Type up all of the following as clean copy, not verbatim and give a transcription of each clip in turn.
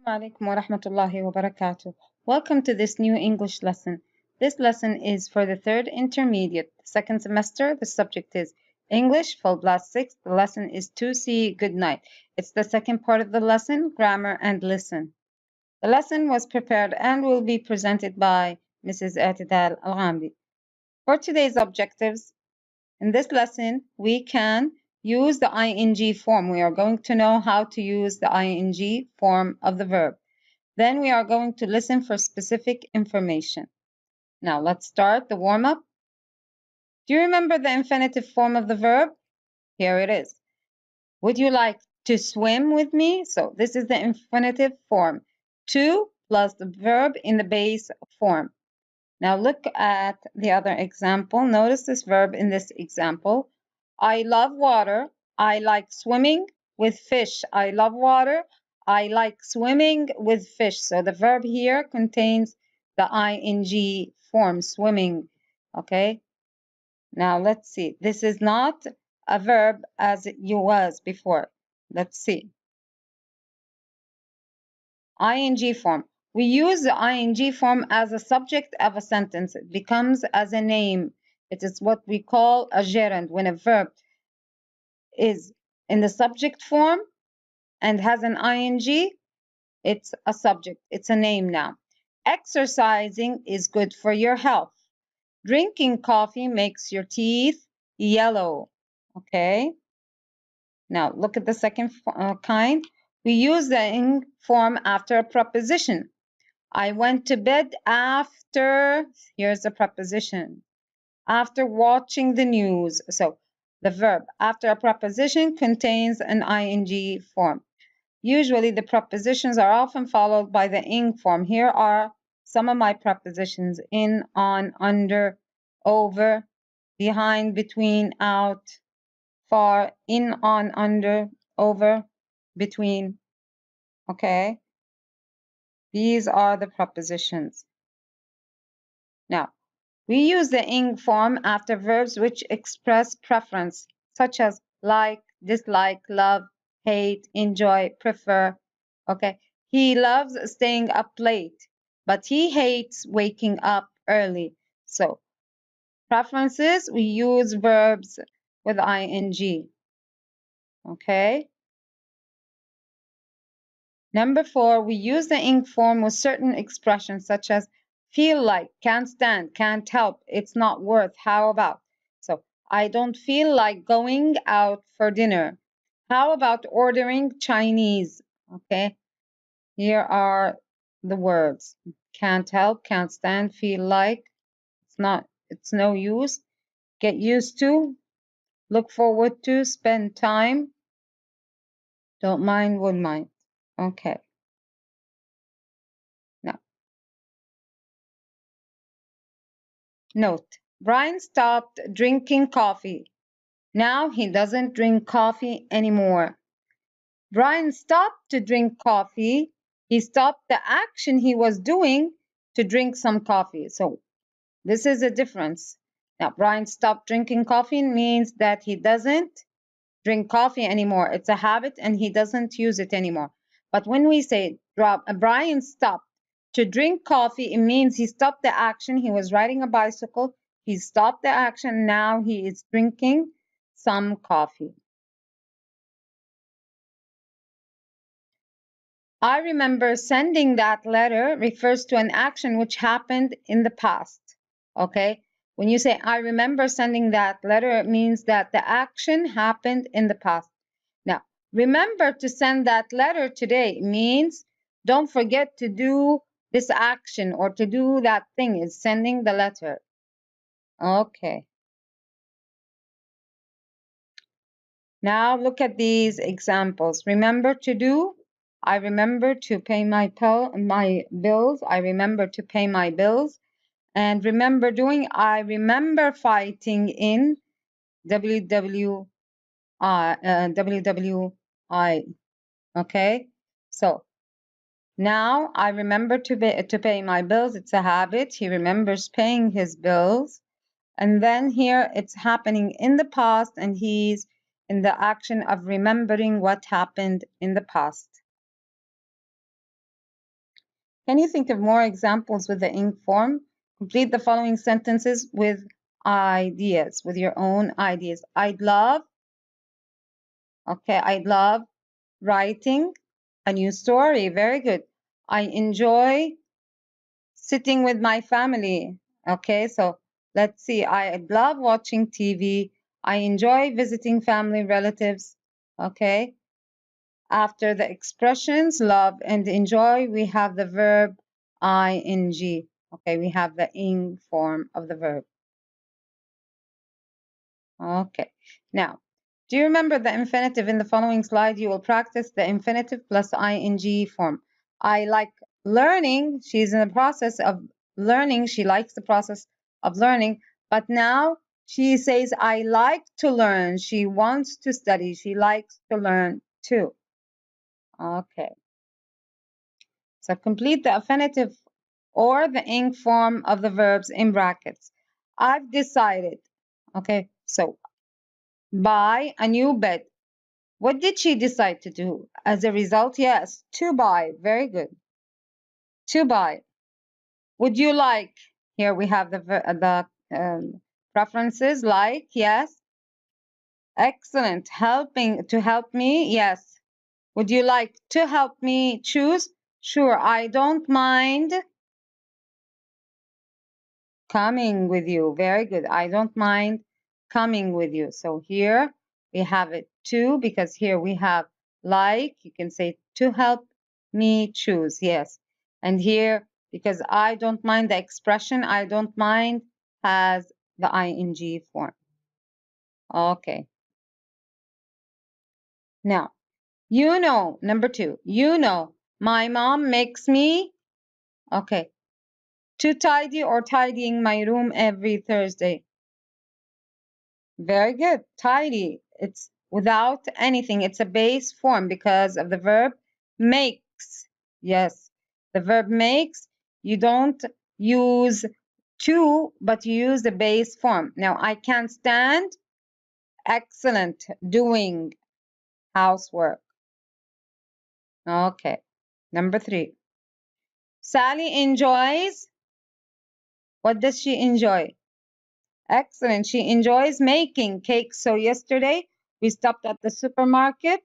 Alaikum wa rahmatullahi wa barakatuh. Welcome to this new English lesson. This lesson is for the third intermediate, second semester. The subject is English, Class 6. The lesson is 2c-Good night. It's the second part of the lesson, grammar and listen. The lesson was prepared and will be presented by Mrs. Atidal Al-Ghamdi. For today's objectives, in this lesson, we can use the ing form. We are going to know how to use the ing form of the verb. Then we are going to listen for specific information. Now let's start the warm-up. Do you remember the infinitive form of the verb? Here it is. Would you like to swim with me? So this is the infinitive form. To plus the verb in the base form. Now look at the other example. Notice this verb in this example. I love water. I like swimming with fish. I love water. I like swimming with fish. So the verb here contains the ing form, swimming. Okay. Now let's see. This is not a verb as it was before. Let's see. ing form. We use the ing form as a subject of a sentence. It becomes as a name. It is what we call a gerund. When a verb is in the subject form and has an ing, it's a subject. It's a name now. Exercising is good for your health. Drinking coffee makes your teeth yellow. Okay. Now look at the second kind. We use the ing form after a preposition. I went to bed after, here's the preposition, after watching the news. So the verb after a preposition contains an ing form. Usually the prepositions are often followed by the ing form. Here are some of my prepositions: in, on, under, over, behind, between, out, far, in, on, under, over, between. Okay. These are the prepositions. Now, we use the ing form after verbs which express preference, such as like, dislike, love, hate, enjoy, prefer. Okay. He loves staying up late, but he hates waking up early. So, preferences, we use verbs with ing. Okay. Number 4, we use the ing form with certain expressions such as feel like, can't stand, can't help, it's not worth, how about. So, I don't feel like going out for dinner. How about ordering Chinese? Okay, here are the words. Can't help, can't stand, feel like, it's no use, get used to, look forward to, spend time, don't mind, would mind. Okay. Now, note, Brian stopped drinking coffee. Now he doesn't drink coffee anymore. Brian stopped to drink coffee. He stopped the action he was doing to drink some coffee. So this is a difference. Now, Brian stopped drinking coffee means that he doesn't drink coffee anymore. It's a habit and he doesn't use it anymore. But when we say Brian stopped to drink coffee, it means he stopped the action. He was riding a bicycle. He stopped the action. Now he is drinking some coffee. I remember sending that letter refers to an action which happened in the past. Okay? When you say, I remember sending that letter, it means that the action happened in the past. Now, remember to send that letter today means don't forget to do this action or to do that thing, is sending the letter. Okay. Now look at these examples. Remember to do. I remember to pay my bills. I remember to pay my bills. And remember doing. I remember fighting in WWI. Okay. So now I remember to pay my bills. It's a habit. He remembers paying his bills. And then here it's happening in the past, and he's in the action of remembering what happened in the past. Can you think of more examples with the ing form? Complete the following sentences with ideas, with your own ideas. I'd love writing a new story. Very good. I enjoy sitting with my family. Okay, so let's see. I love watching TV. I enjoy visiting family relatives. Okay. After the expressions love and enjoy, we have the verb ing. Okay, we have the ing form of the verb. Okay, now, do you remember the infinitive in the following slide? You will practice the infinitive plus ing form. I like learning. She's in the process of learning. She likes the process of learning. But now she says, I like to learn. She wants to study. She likes to learn too. Okay. So complete the affinitive or the ing form of the verbs in brackets. I've decided. Okay. So buy a new bed. What did she decide to do? As a result, yes, to buy. Very good. To buy. Would you like? Here we have the preferences. Like, yes. Excellent. Helping, to help me, yes. Would you like to help me choose? Sure, I don't mind coming with you. Very good. I don't mind coming with you. So here we have it to, because here we have like, you can say to help me choose. Yes. And here, because I don't mind, the expression I don't mind has the ing form. Okay. Now, you know, number 2, you know, my mom makes me, okay, to tidy or tidying my room every Thursday. Very good. Tidy. It's without anything. It's a base form because of the verb makes. Yes. The verb makes. You don't use to, but you use the base form. Now, I can't stand. Excellent. Doing housework. Okay. Number 3. Sally enjoys. What does she enjoy? Excellent. She enjoys making cakes. So yesterday we stopped at the supermarket.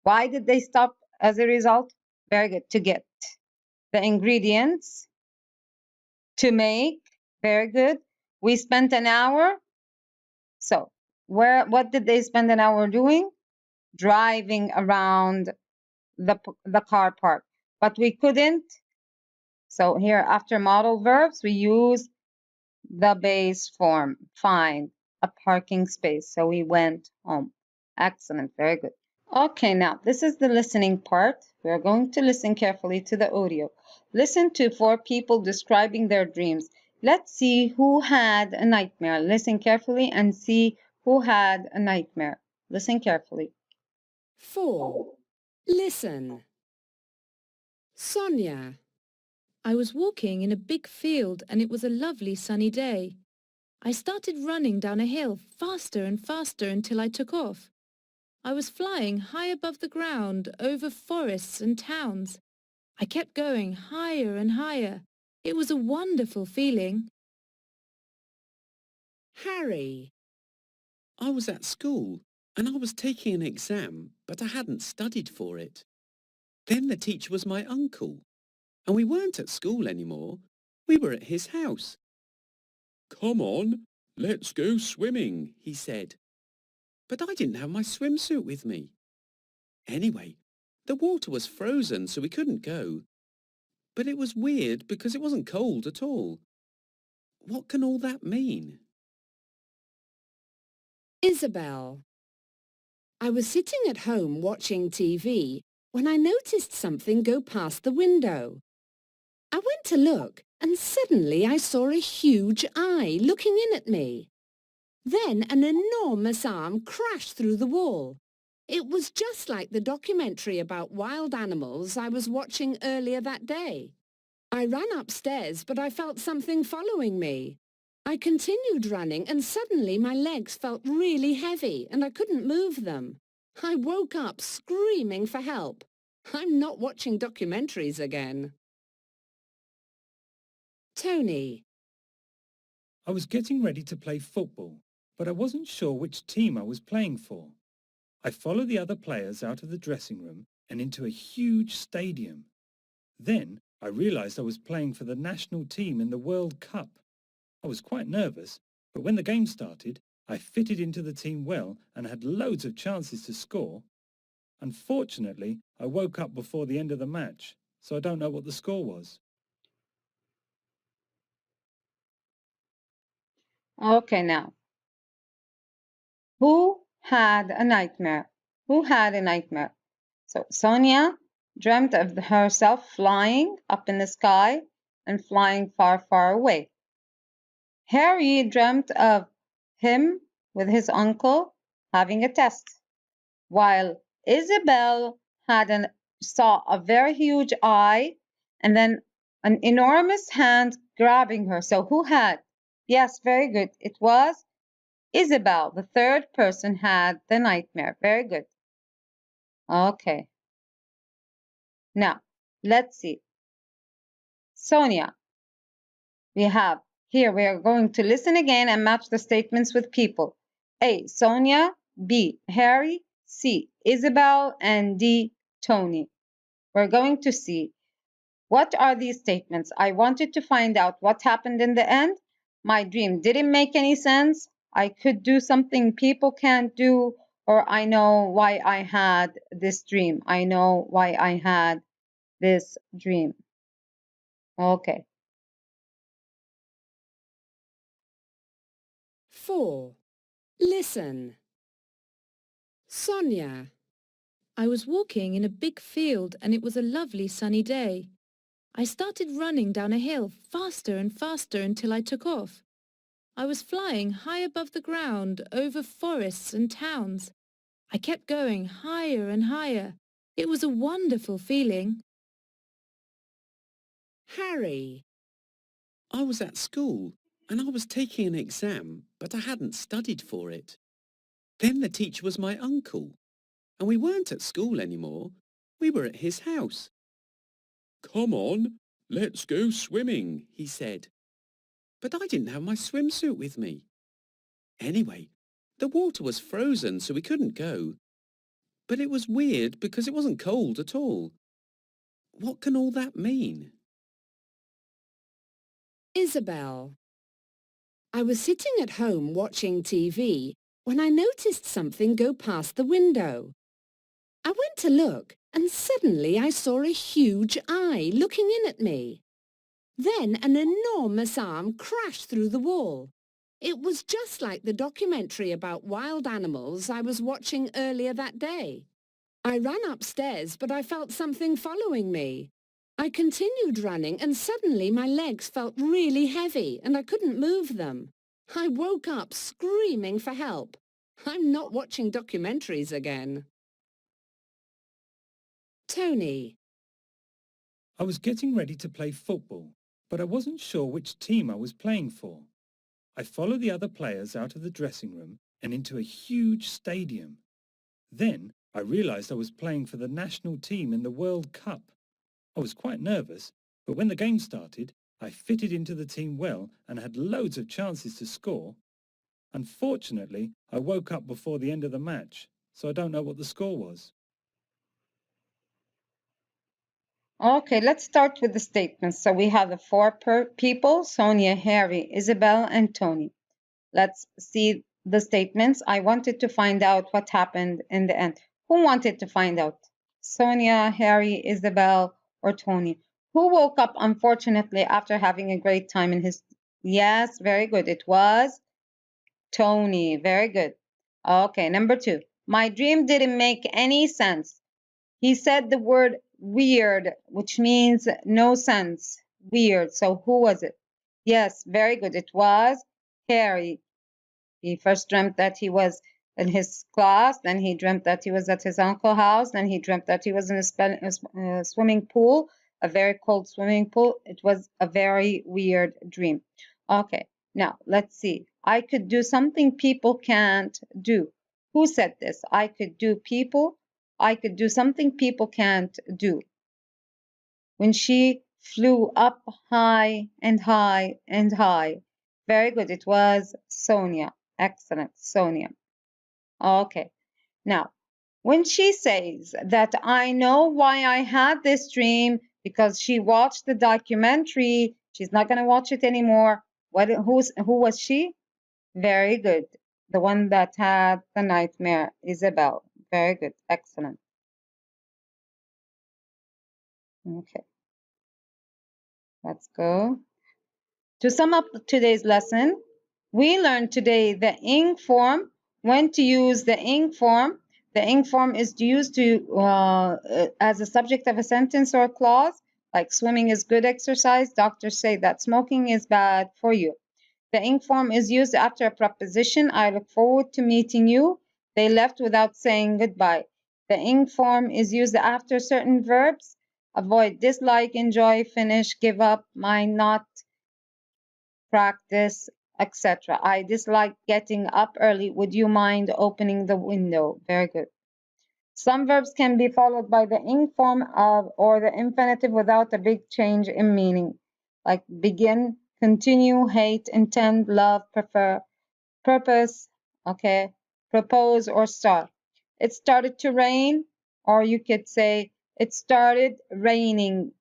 Why did they stop as a result? Very good. To get the ingredients to make. Very good. We spent an hour. So what did they spend an hour doing? Driving around the car park. But we couldn't. So here after modal verbs, we use the base form. Find a parking space. So we went home. Excellent. Very good. Okay, now this is the listening part. We are going to listen carefully to the audio. Listen to 4 people describing their dreams. Let's see who had a nightmare. Listen carefully and see who had a nightmare. Listen carefully. 4. Listen. Sonia. I was walking in a big field and it was a lovely sunny day. I started running down a hill faster and faster until I took off. I was flying high above the ground over forests and towns. I kept going higher and higher. It was a wonderful feeling. Harry. I was at school and I was taking an exam, but I hadn't studied for it. Then the teacher was my uncle, and we weren't at school anymore. We were at his house. "Come on, let's go swimming," he said. But I didn't have my swimsuit with me. Anyway, the water was frozen, so we couldn't go. But it was weird because it wasn't cold at all. What can all that mean? Isabel. I was sitting at home watching TV when I noticed something go past the window. I went to look and suddenly I saw a huge eye looking in at me. Then an enormous arm crashed through the wall. It was just like the documentary about wild animals I was watching earlier that day. I ran upstairs, but I felt something following me. I continued running and suddenly my legs felt really heavy and I couldn't move them. I woke up screaming for help. I'm not watching documentaries again. Tony. I was getting ready to play football, but I wasn't sure which team I was playing for. I followed the other players out of the dressing room and into a huge stadium. Then I realized I was playing for the national team in the World Cup. I was quite nervous, but when the game started, I fitted into the team well and had loads of chances to score. Unfortunately, I woke up before the end of the match, so I don't know what the score was. Okay, now. Who had a nightmare? Who had a nightmare? So Sonia dreamt of herself flying up in the sky and flying far, far away. Harry dreamt of him with his uncle having a test, while Isabel saw a very huge eye and then an enormous hand grabbing her. So who had? Yes, very good. It was Isabel. The third person had the nightmare. Very good. Okay. Now, let's see. Sonia, we are going to listen again and match the statements with people. A, Sonia, B, Harry, C, Isabel, and D, Tony. We're going to see what are these statements. I wanted to find out what happened in the end. My dream didn't make any sense. I could do something people can't do, or I know why I had this dream. I know why I had this dream. Okay. 4. Listen. Sonia. I was walking in a big field and it was a lovely sunny day. I started running down a hill faster and faster until I took off. I was flying high above the ground over forests and towns. I kept going higher and higher. It was a wonderful feeling. Harry. I was at school and I was taking an exam, but I hadn't studied for it. Then the teacher was my uncle, and we weren't at school anymore. We were at his house. "Come on, let's go swimming," he said. But I didn't have my swimsuit with me. Anyway, the water was frozen, so we couldn't go. But it was weird because it wasn't cold at all. What can all that mean? Isabel. I was sitting at home watching TV when I noticed something go past the window. I went to look and suddenly I saw a huge eye looking in at me. Then an enormous arm crashed through the wall. It was just like the documentary about wild animals I was watching earlier that day. I ran upstairs, but I felt something following me. I continued running and suddenly my legs felt really heavy and I couldn't move them. I woke up screaming for help. I'm not watching documentaries again. Tony. I was getting ready to play football, but I wasn't sure which team I was playing for. I followed the other players out of the dressing room and into a huge stadium. Then I realized I was playing for the national team in the World Cup. I was quite nervous, but when the game started, I fitted into the team well and had loads of chances to score. Unfortunately, I woke up before the end of the match, so I don't know what the score was. Okay, let's start with the statements. So we have the four people, Sonia, Harry, Isabel, and Tony. Let's see the statements. I wanted to find out what happened in the end. Who wanted to find out? Sonia, Harry, Isabel, or Tony? Who woke up, unfortunately, after having a great time in his... Yes, very good. It was Tony. Very good. Okay, number 2. My dream didn't make any sense. He said the word weird, which means no sense. Weird. So who was it? Yes, very good. It was Harry. He first dreamt that he was in his class, then he dreamt that he was at his uncle's house, then he dreamt that he was in a swimming pool, a very cold swimming pool. It was a very weird dream. Okay, Now, let's see. I could do something people can't do. Who said this? I could do something people can't do. When she flew up high and high and high. Very good. It was Sonia. Excellent, Sonia. Okay. Now, when she says that I know why I had this dream because she watched the documentary, she's not going to watch it anymore. Who was she? Very good. The one that had the nightmare, Isabel. Very good. Excellent. Okay. Let's go. To sum up today's lesson, we learned today the ing form, when to use the ing form. The ing form is used as a subject of a sentence or a clause, like swimming is good exercise. Doctors say that smoking is bad for you. The ing form is used after a preposition. I look forward to meeting you. They left without saying goodbye. The ing form is used after certain verbs. Avoid, dislike, enjoy, finish, give up, mind, not, practice, etc. I dislike getting up early. Would you mind opening the window? Very good. Some verbs can be followed by the ing form or the infinitive without a big change in meaning, like begin, continue, hate, intend, love, prefer, purpose, okay, propose, or start. It started to rain, or you could say it started raining.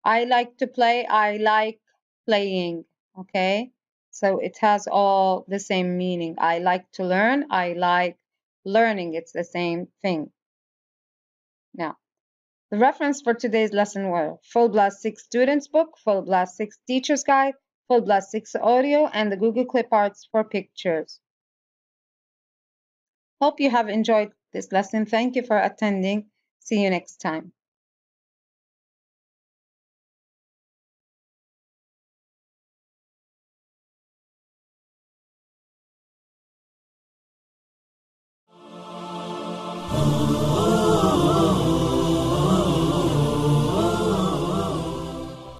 I like to play. I like playing. Okay. So it has all the same meaning. I like to learn. I like learning. It's the same thing. Now, the reference for today's lesson were Full Blast 6 Students Book, Full Blast 6 Teacher's Guide, Full Blast 6 Audio, and the Google Clip Arts for pictures. Hope you have enjoyed this lesson. Thank you for attending. See you next time. Oh